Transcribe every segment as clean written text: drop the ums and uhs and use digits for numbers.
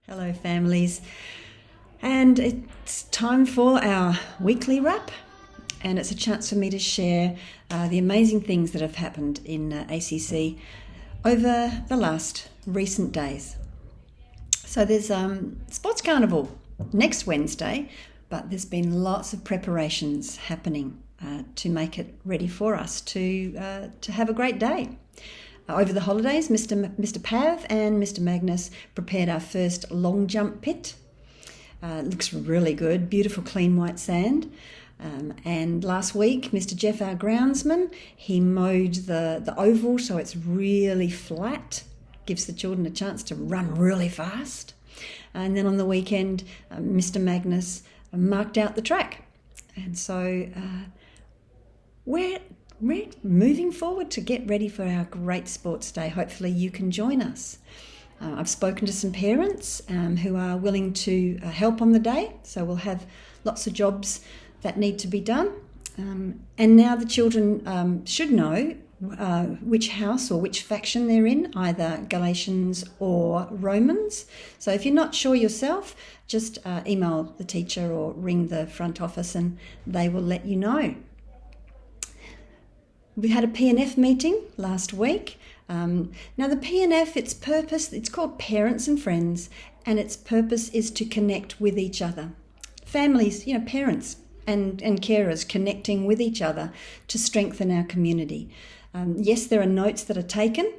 Hello, families. And it's time for our weekly wrap, and it's a chance for me to share the amazing things that have happened in ACC over the last recent days. So there's Sports Carnival next Wednesday, but there's been lots of preparations happening to make it ready for us to have a great day. Over the holidays, Mr. Pav and Mr. Magnus prepared our first long jump pit. It looks really good, beautiful clean white sand. And last week, Mr. Jeff, our groundsman, he mowed the oval so it's really flat, gives the children a chance to run really fast. And then on the weekend, Mr. Magnus marked out the track. And so we're moving forward to get ready for our great sports day. Hopefully you can join us. I've spoken to some parents who are willing to help on the day, so we'll have lots of jobs that need to be done. And now the children should know which house or which faction they're in, either Galatians or Romans. So if you're not sure yourself, just email the teacher or ring the front office and they will let you know. We had a P&F meeting last week. Now the P&F, its purpose, it's called Parents and Friends, and its purpose is to connect with each other. Families, parents and carers connecting with each other to strengthen our community. Yes, there are notes that are taken,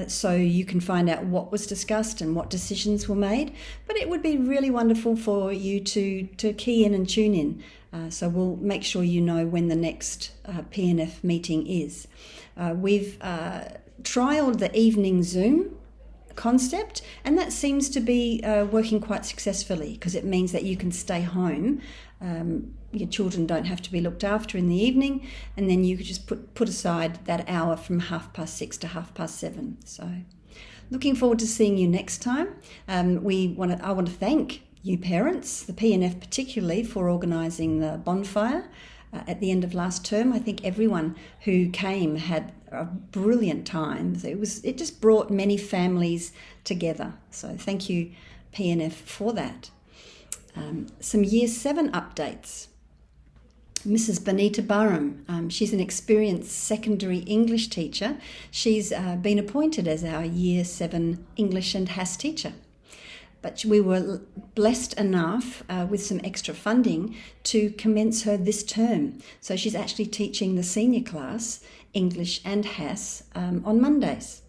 so you can find out what was discussed and what decisions were made, but it would be really wonderful for you to key in and tune in. So we'll make sure you know when the next P&F meeting is. We've trialled the evening Zoom concept, and that seems to be working quite successfully because it means that you can stay home. Your children don't have to be looked after in the evening, and then you could just put aside that hour from 6:30 to 7:30. So looking forward to seeing you next time. I want to thank you parents, the P&F particularly, for organising the bonfire at the end of last term. I think everyone who came had a brilliant time. It just brought many families together. So thank you P&F for that. Some Year 7 updates. Mrs. Benita Barham, she's an experienced secondary English teacher. She's been appointed as our Year 7 English and HASS teacher. But we were blessed enough with some extra funding to commence her this term. So she's actually teaching the senior class, English and HASS, on Mondays.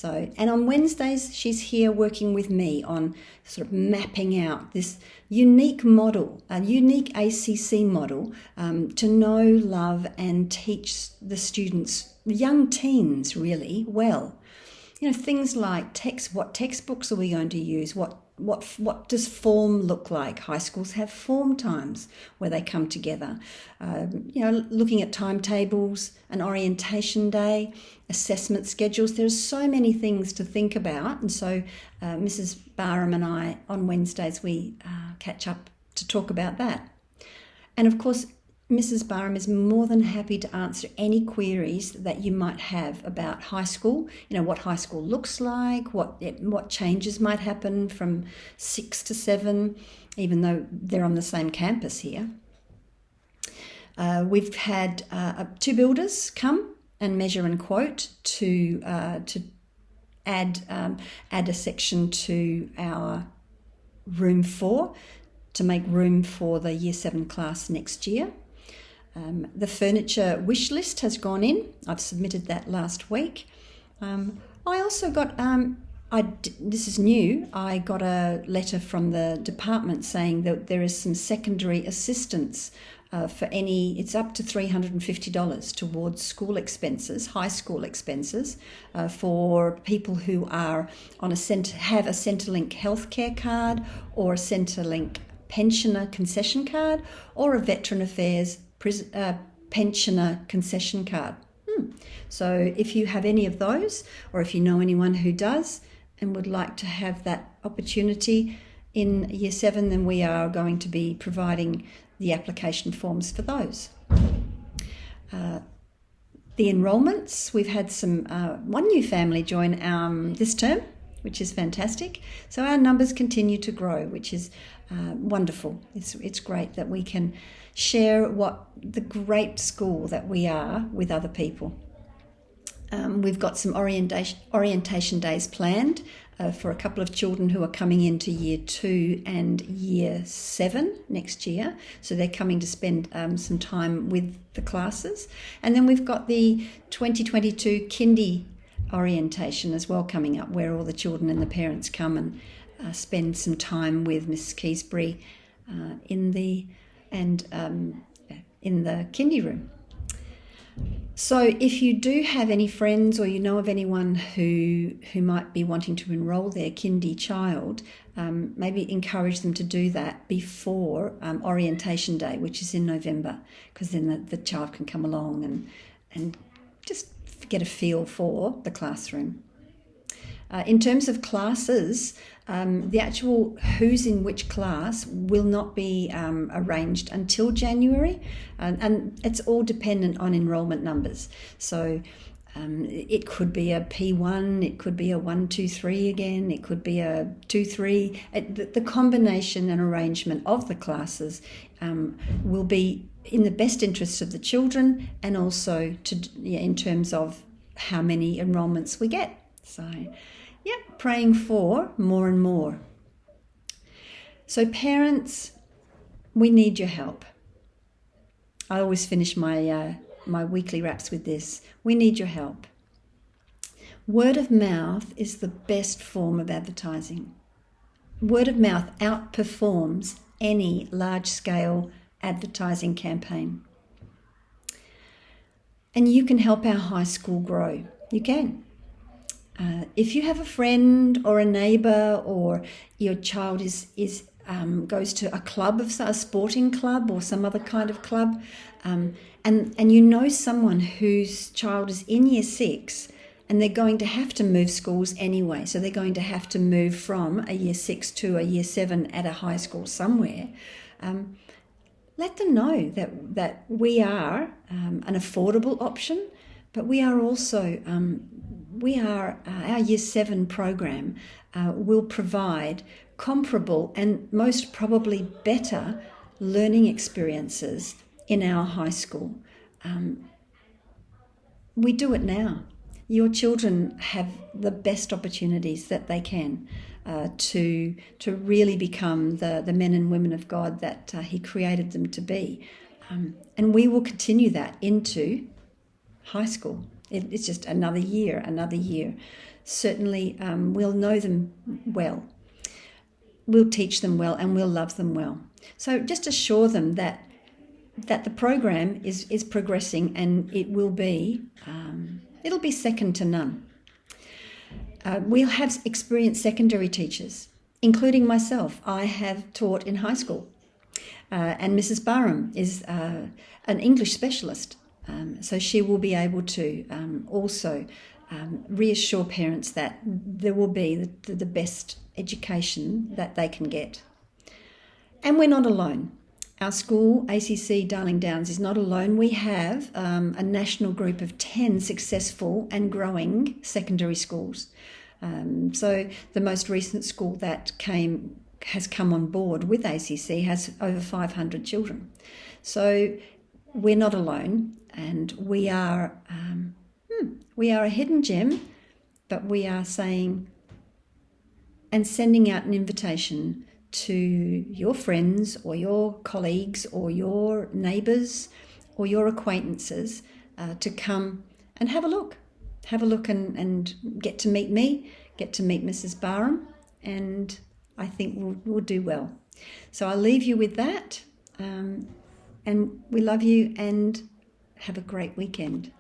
And on Wednesdays, she's here working with me on sort of mapping out this unique model, a unique ACC model, to know, love and teach the students, the young teens really, well. Things like what textbooks are we going to use? What does form look like? High schools have form times where they come together. Looking at timetables, an orientation day, assessment schedules. There's so many things to think about. And so Mrs. Barham and I, on Wednesdays, we catch up to talk about that. And of course, Mrs. Barham is more than happy to answer any queries that you might have about high school, what high school looks like, what changes might happen from 6 to 7, even though they're on the same campus here. We've had 2 builders come and measure and quote to add a section to our room 4 to make room for the Year 7 class next year. The furniture wish list has gone in. I've submitted that last week. I also got, this is new, I got a letter from the department saying that there is some secondary assistance for it's up to $350 towards school expenses, high school expenses, for people who are have a Centrelink healthcare card or a Centrelink pensioner concession card or a Veteran Affairs pensioner concession card. So if you have any of those, or if you know anyone who does and would like to have that opportunity in Year 7, then we are going to be providing the application forms for those. The enrolments, we've had one new family join this term, which is fantastic. So our numbers continue to grow, which is wonderful. It's great that we can share what the great school that we are with other people. We've got some orientation days planned for a couple of children who are coming into year 2 and year 7 next year. So they're coming to spend some time with the classes. And then we've got the 2022 kindy orientation as well coming up, where all the children and the parents come and spend some time with Mrs. Keysbury in the kindy room. So if you do have any friends or you know of anyone who might be wanting to enrol their kindy child, maybe encourage them to do that before orientation day, which is in November, because then the child can come along and just get a feel for the classroom. In terms of classes, the actual who's in which class will not be arranged until January, and it's all dependent on enrolment numbers. So it could be a P1, it could be a 1, 2, 3 again, it could be a 2, 3. The combination and arrangement of the classes will be in the best interests of the children, and also in terms of how many enrolments we get. So, praying for more and more. So parents, we need your help. I always finish my weekly wraps with this. We need your help. Word of mouth is the best form of advertising. Word of mouth outperforms any large-scale advertising campaign. And you can help our high school grow. You can. If you have a friend or a neighbour, or your child goes to a club, a sporting club or some other kind of club, and you know someone whose child is in year 6 and they're going to have to move schools anyway, so they're going to have to move from a year 6 to a year 7 at a high school somewhere, let them know that we are an affordable option, but we are also our Year 7 program will provide comparable and most probably better learning experiences in our high school. We do it now. Your children have the best opportunities that they can to really become the men and women of God that He created them to be. And we will continue that into high school. It's just another year. Certainly we'll know them well. We'll teach them well, and we'll love them well. So just assure them that the program is progressing, and it will be it'll be second to none. We'll have experienced secondary teachers, including myself. I have taught in high school, and Mrs. Barham is an English specialist. So she will be able to also reassure parents that there will be the best education that they can get. And we're not alone. Our school, ACC Darling Downs, is not alone. We have a national group of 10 successful and growing secondary schools. So the most recent school that has come on board with ACC has over 500 children. So we're not alone, and we are a hidden gem, but we are saying and sending out an invitation to your friends or your colleagues or your neighbours or your acquaintances to come and have a look and get to meet me, get to meet Mrs. Barham, and I think we'll do well. So I'll leave you with that. And we love you, and have a great weekend.